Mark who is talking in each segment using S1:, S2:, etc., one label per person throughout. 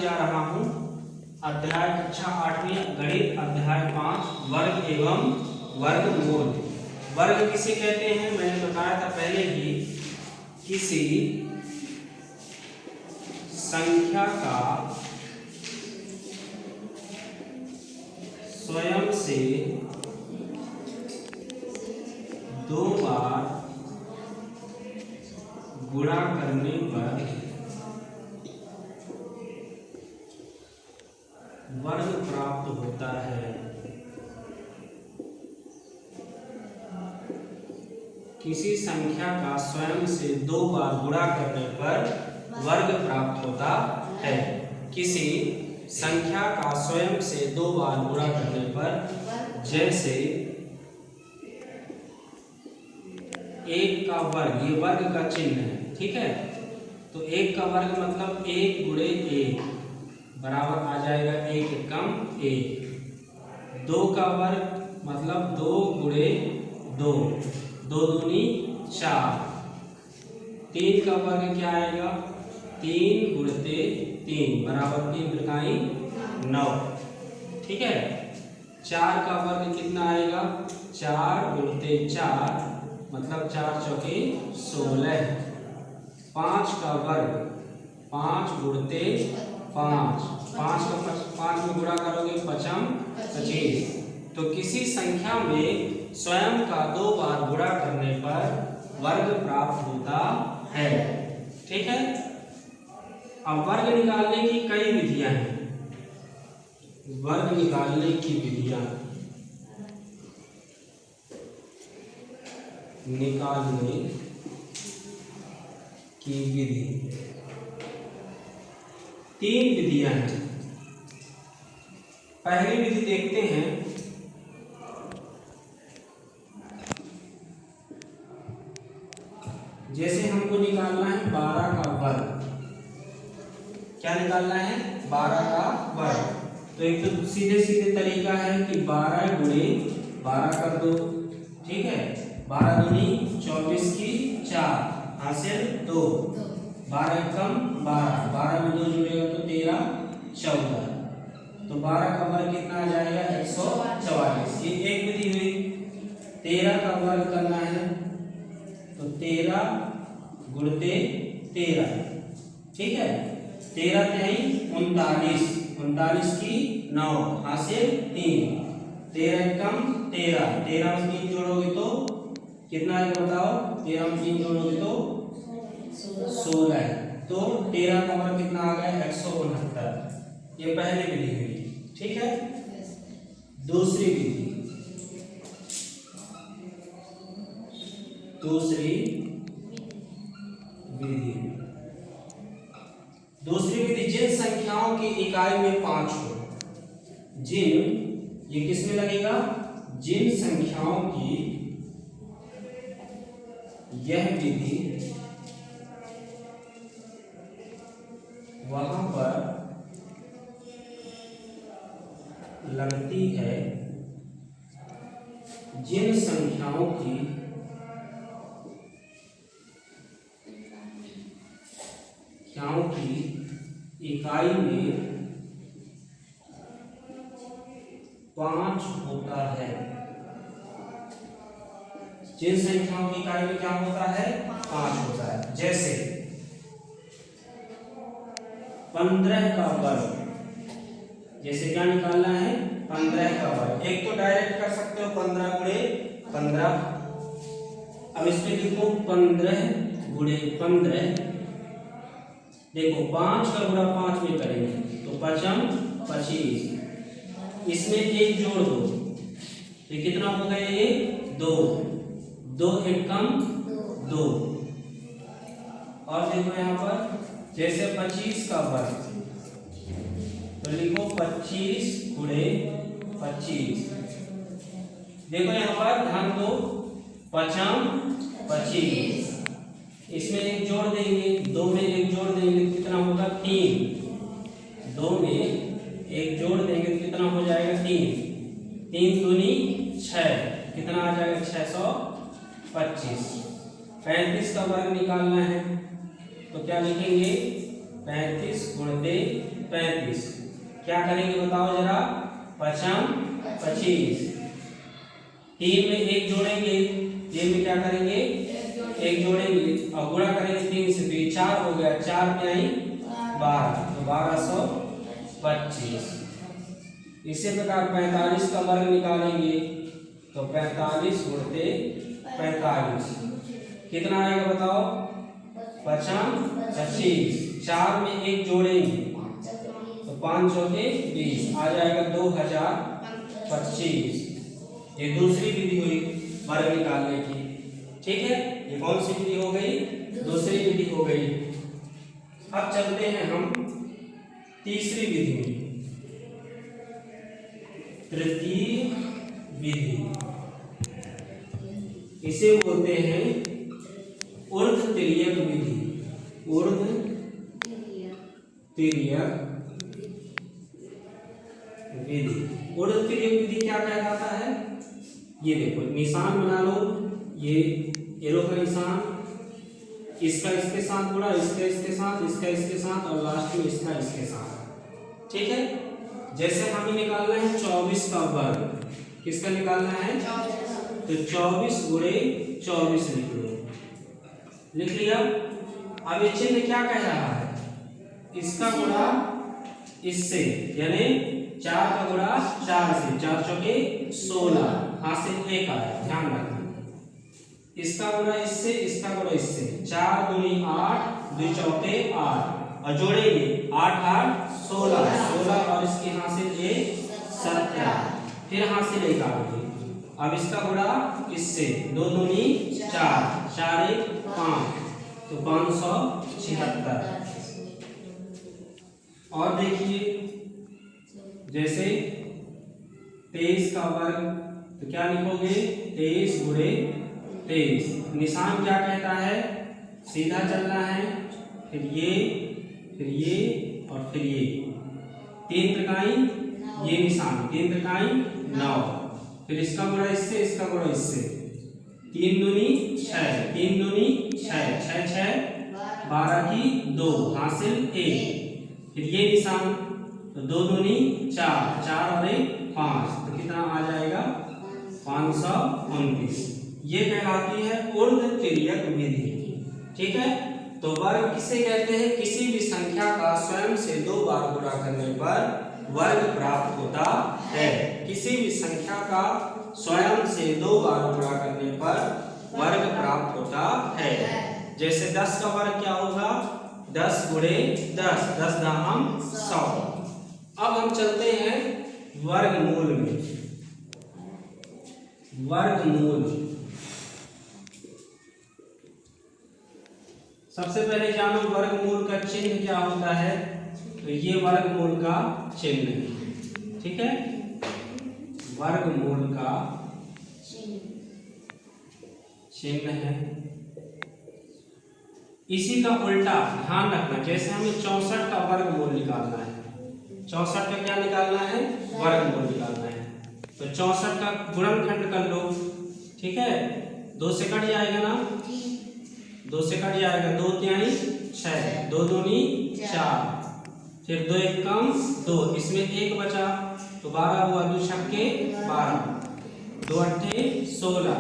S1: जा रहा हूँ अध्याय कक्षा 8वीं गणित अध्याय 5 वर्ग एवं वर्गमूल। वर्ग किसे कहते हैं मैंने बताया था पहले ही, किसी संख्या का स्वयं से दो बार गुणा करने पर वर्ग प्राप्त होता है। किसी संख्या का स्वयं से दो बार गुणा करने पर वर्ग प्राप्त होता है। किसी संख्या का स्वयं से दो बार गुणा करने पर, जैसे एक का वर्ग, ये वर्ग का चिन्ह है, ठीक है। तो एक का वर्ग मतलब एक गुणे एक बराबर आ जाएगा एक एकम एक। दो का वर्ग मतलब दो गुणे दो, दो दूनी चार। तीन का वर्ग क्या आएगा, तीन गुणते तीन बराबर तीन त्रिकाई नौ, ठीक है। चार का वर्ग कितना आएगा, चार गुणते चार मतलब चार चौके 16। पाँच का वर्ग पाँच गुणते पाँच, पाँच में गुणा करोगे पचम 25। तो किसी संख्या में स्वयं का दो बार गुणा करने पर वर्ग प्राप्त होता है, ठीक है। अब वर्ग निकालने की कई विधियां हैं। वर्ग निकालने की विधियां, निकालने की विधि, तीन विधियां हैं। पहली विधि देखते हैं, जैसे हमको निकालना है 12 का वर्ग। क्या निकालना है, 12 का वर्ग। तो एक तो सीधे सीधे तरीका है कि 12 गुणे 12 कर दो, ठीक है। 12 दूनी 24 की 4 हासिल 2, 12 कम 12, 12 में 2 जुड़ेगा तो 13 14। तो 12 का वर्ग कितना आ जाएगा 144। ये एक विधि हुई। 13 का वर्ग करना है तो 13 गुणते 13, ठीक है। 13 तेईं 39, 39 की 9 हासिल 3, 13 कम 13, 13 में 3 जोड़ोगे तो कितना आएगा बताओ, 13 में 3 जोड़ोगे तो 16। तो 13 का वर्ग कितना आ गया 169। ये पहली विधि हुई, ठीक है। दूसरी विधि, दूसरी विधि जिन संख्याओं की इकाई में 5 हो, जिन, ये किस में लगेगा, जिन संख्याओं की, यह विधि वहां पर लगती है जिन संख्याओं की इकाई में 5 होता है। जिन संख्याओं की इकाई में क्या होता है, 5 होता है। जैसे 15 का वर्ग, जैसे क्या निकालना है 15 का वर्ग। एक तो डायरेक्ट कर सकते हो 15 गुणे 15। अब इसमें लिखो 15 गुणे 15। देखो 5 का गुणा 5 में करेंगे तो पचम 25। इसमें एक जोड़ दो, ये कितना हो गया, ये 2, 2 एकम 2। और देखो यहाँ पर जैसे 25 का वर्ग तो लिखो 25 गुणे 25। देखो यहाँ पर ध्यान दो, पचम 25। इसमें एक जोड़ देंगे, 2 में एक जोड़ देंगे तो कितना होगा 3। 2 में एक जोड़ देंगे तो कितना हो जाएगा 3, 3 दूनी 6, कितना आ जाएगा 625। 35 का वर्ग निकालना है तो क्या लिखेंगे 35 गुणते 35। क्या करेंगे बताओ जरा, 5 25। 3 में 1 जोड़ेंगे, 3 में क्या करेंगे, 1 जोड़ेंगे और गुणा करेंगे 3 से, तो ये 4 हो गया, 4 में आई 12, तो 1225। इसी प्रकार 45 का वर्ग निकालेंगे, तो 45 गुणते 45 कितना आएगा बताओ, 5 25। 4 में 1 जोड़ेंगे तो 5 चौके 20, आ जाएगा 2025। ये दूसरी विधि हुई वर्ग निकालने की। ठीक है, ये कौन सी विधि हो गई, दूसरी विधि हो गई। अब चलते हैं हम तीसरी विधि में, तृतीय विधि। इसे बोलते हैं ऊर्ध्व तिर्यक विधि। ऊर्ध्व तिर्यक विधि। ऊर्ध्व तिर्यक विधि क्या कहलाता है, ये देखो निशान बना लो, ये एरो का निशान, इसका इसके साथ गुणा, इसका इसके साथ, इसका इसके साथ और लास्ट में इसका इसके साथ। ठीक है, जैसे हमें निकालना है 24 का वर्ग, किसका निकालना है, तो 24 गुणे 24 लिख लो, लिख लिया। अब ये चिन्ह क्या कह रहा है, इसका गुणा इससे, यानी 4 का गुणा 4 से, 4 चौके 16, हासिल 1 आया, ध्यान रखना। इसका गुणा इससे, इसका गुणा इससे, 4 दूनी 8, 2 चौके 8 और जोड़ेंगे 8 8 16, 16 और इसकी हासिल 1 17, फिर हासिल 1 आएगी। अब इसका गुणा इससे, 2 दूनी 4, 4 1 5, तो 576। और देखिए जैसे 23 का वर्ग, तो क्या लिखोगे, 23 गुणे 23। निशान क्या कहता है, सीधा चलना है, फिर ये और फिर ये, 3 त्रिकाई, ये निशान 3 त्रिकाई 9, फिर इसका गुणा इससे, इसका गुणा इससे, 3 दूनी 6, 3 दूनी 6, 6 6 12 की 2, हासिल 1, फिर ये निशान, तो 2 दूनी 4, 4 और 1 5, तो कितना आ जाएगा, 529। ये कहलाती है ऊर्ध्व तिर्यक विधि। ठीक है, तो वर्ग किसे कहते हैं, किसी भी संख्या का स्वयं से 2 बार गुणा करने पर वर्ग प्राप्त होता है। किसी भी संख्या का स्वयं से 2 बार गुणा करने पर वर्ग प्राप्त होता है। जैसे 10 का वर्ग क्या होगा, 10 गुणे 10, 10 दाहम 100। अब हम चलते हैं वर्गमूल में। वर्गमूल, सबसे पहले जानो वर्गमूल का चिन्ह क्या होता है, तो ये वर्गमूल का चिन्ह है। ठीक है, वर्गमूल का चिन्ह है। इसी का उल्टा ध्यान रखना, जैसे हमें 64 का वर्गमूल निकालना है, 64 का क्या निकालना है, वर्गमूल निकालना है, तो 64 का गुणनखंड कर लो। ठीक है, 2 से कट जाएगा ना, 2 से कट जाएगा, 2 तिहाई 6, 2 दूनी 4, फिर 2 1 कम 2, इसमें 1 बचा, तो 12 हुआ, 2 छक्के 12, 2 अट्ठे 16,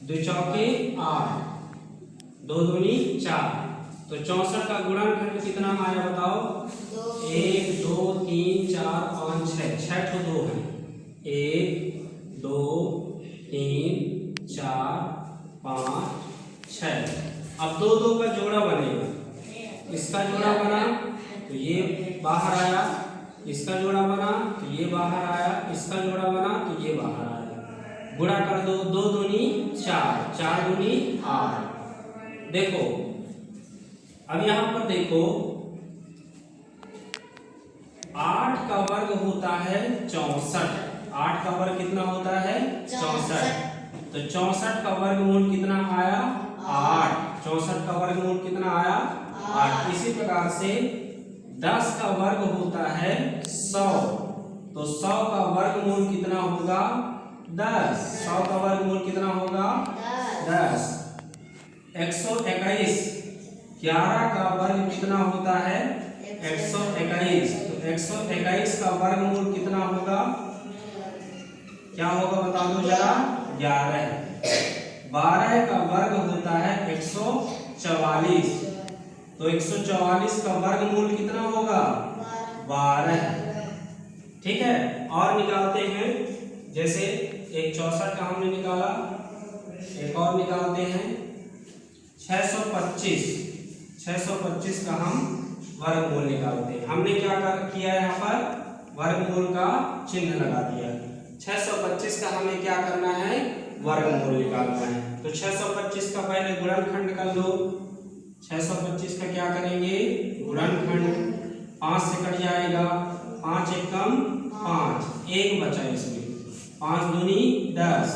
S1: 2 चौके 8, 2 दूनी 4, तो 64 का गुणनखंड कितना आया बताओ, 1 2 3 4 5 6, 6 ठो 2 है, 1 2 3 4 5 6। अब 2 2 का जोड़ा बनेगा, इसका जोड़ा बना तो ये बाहर आया, इसका जोड़ा बना तो ये बाहर आया, इसका जोड़ा बना तो ये बाहर आया, गुणा कर दो, 2 दूनी 4, 4 दूनी 8। देखो अब यहां पर देखो, 8 का वर्ग होता है 64, 8 का वर्ग कितना होता है 64, तो 64 का वर्गमूल कितना आया 8, 64 का वर्गमूल कितना आया 8। इसी प्रकार से 10 का वर्ग होता है 100, तो 100 का वर्गमूल कितना होगा 10, 100 का वर्गमूल कितना होगा 10। 121, 11 का वर्ग कितना होता है 121। तो 121 का वर्गमूल कितना होगा? क्या होगा बता दो जरा? 11। 12 का वर्ग होता है 144। तो 144 का वर्गमूल कितना होगा? 12। ठीक है, और निकालते हैं। जैसे एक 64 का हमने निकाला, एक और निकालते हैं 625। 625 का हम वर्गमूल निकालते हैं। हमने क्या किया यहाँ पर? वर्गमूल का चिन्ह लगा दिया। 625 का हमें क्या करना है? वर्गमूल निकालना है। तो 625 का पहले गुणनखंड कर लो। 625 का क्या करेंगे? गुणनखंड। 5 से कट जाएगा, 5 एकम 5, 1 बचा इसमें। 5 दूनी 10,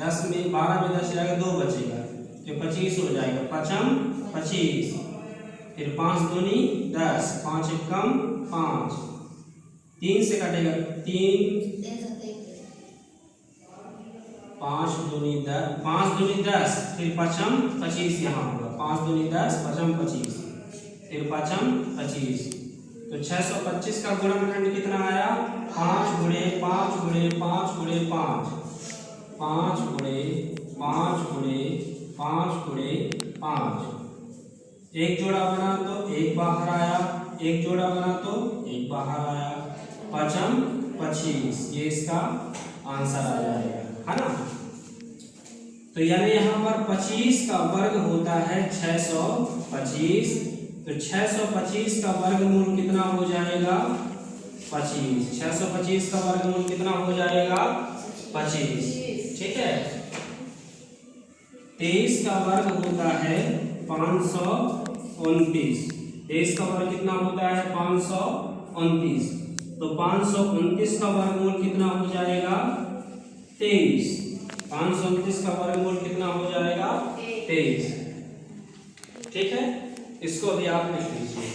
S1: 10 में 12 में 10 जाएगा, 2 बचेगा, तो 25 हो जाएगा। 5 25, फिर 5 दूनी 10, 5 एकम 5, 3 से कटेगा 3, 5 दूनी 10, 5 दूनी 10, फिर 5 25 यहाँ होगा। 5 दूनी 10, 5 25, फिर 5 25। तो 625 का गुणनखंड कितना आया? 5 गुणे 5 गुणे 5 गुणे 5, 5 गुणे 5 गुणे 5 गुणे 5। एक जोड़ा बना तो 1 बाहर आया, एक जोड़ा बना तो 1 बाहर आया। 5 25, ये इसका आंसर आ जाएगा, है ना। तो यानी यहाँ पर 25 का वर्ग होता है 625। तो 625 का वर्गमूल कितना हो जाएगा? 25। 625 का वर्गमूल कितना हो जाएगा? 25। ठीक है। 23 का वर्ग होता है 529। 23 का वर्ग कितना होता है? 529। तो 529 का वर्गमूल कितना हो जाएगा? 23। 529 का वर्गमूल कितना हो जाएगा? 23। ठीक है, इसको भी आप लिख लीजिए।